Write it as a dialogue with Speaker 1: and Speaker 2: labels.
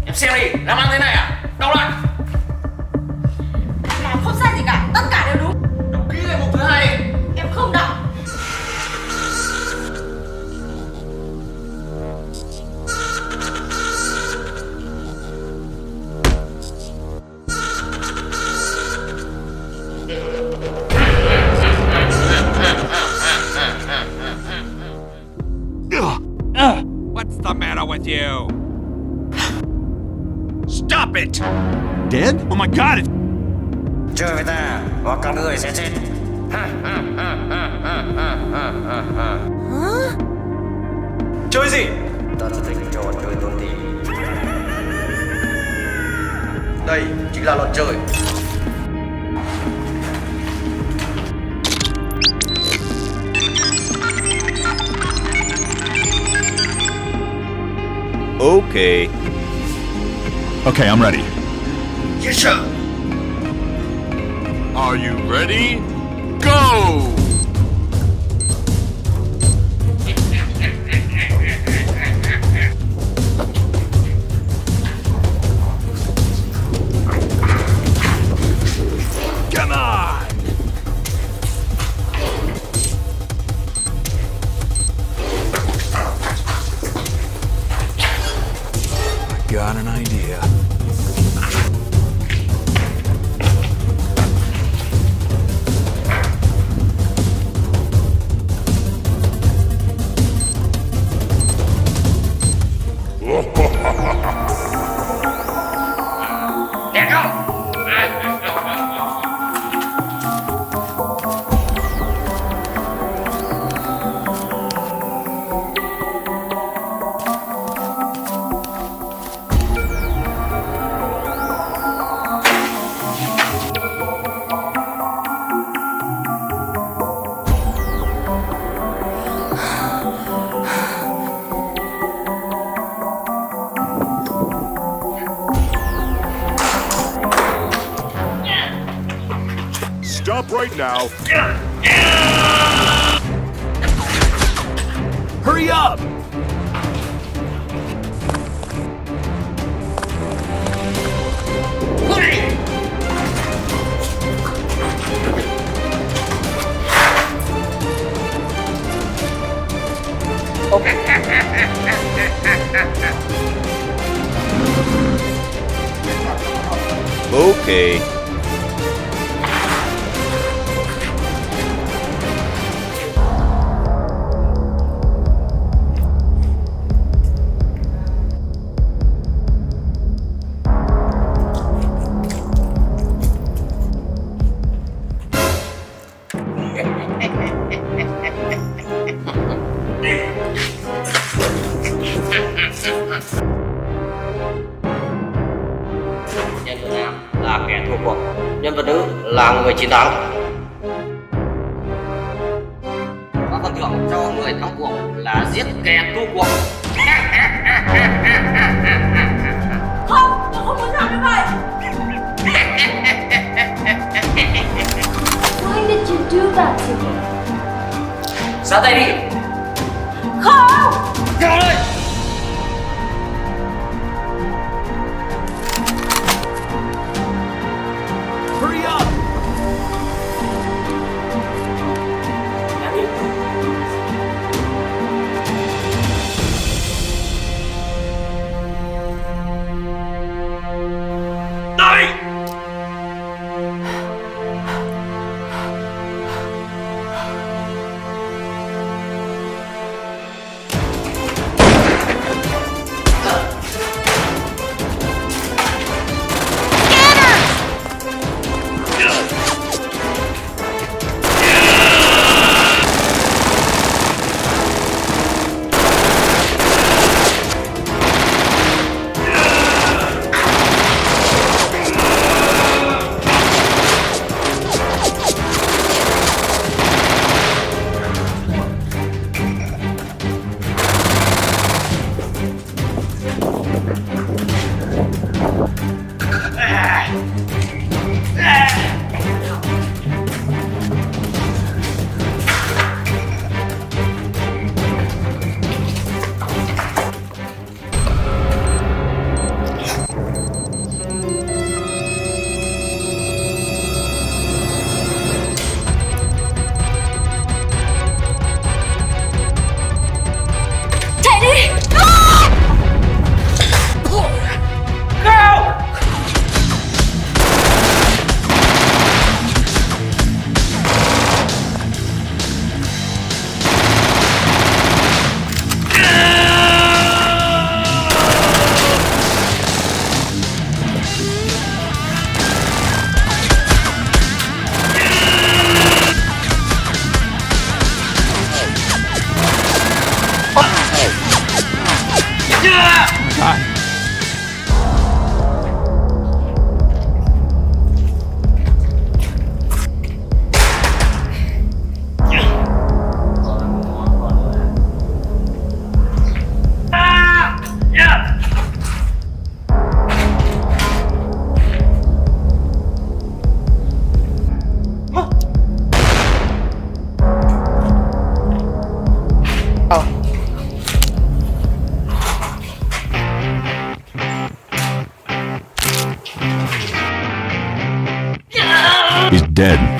Speaker 1: Em xem đi, làm ăn thế này à? Đọc lại.
Speaker 2: Làm không sai gì cả, tất cả đều đúng.
Speaker 1: Đọc kỹ lại mục thứ hai đi.
Speaker 2: Em không đọc.
Speaker 3: What's the matter with you? Stop it!
Speaker 4: Dead?
Speaker 3: Oh my god, it's...
Speaker 1: Chơi với ta, hoặc các người sẽ chết. Chơi gì? Ta sẽ thích trò chơi tốn tiền. Đây chính là luật chơi.
Speaker 4: Okay.
Speaker 5: Okay, I'm ready.
Speaker 1: Yes, sir.
Speaker 3: Are you ready? Go! Come on! I got an idea.
Speaker 1: Đẹp không?
Speaker 5: Stop right now.
Speaker 3: Hurry up!
Speaker 4: Okay.
Speaker 1: Nhân vật nam là kẻ thua cuộc, nhân vật nữ là người chiến thắng. Và phần thưởng cho người thắng cuộc là giết kẻ thua cuộc.
Speaker 2: Không, tôi không muốn làm như vậy.
Speaker 6: Why did you do that to me?
Speaker 1: Ra tay đi.
Speaker 2: Không.
Speaker 1: Kéo lên.
Speaker 3: Hurry up!
Speaker 1: Đây.
Speaker 3: shot. He's dead.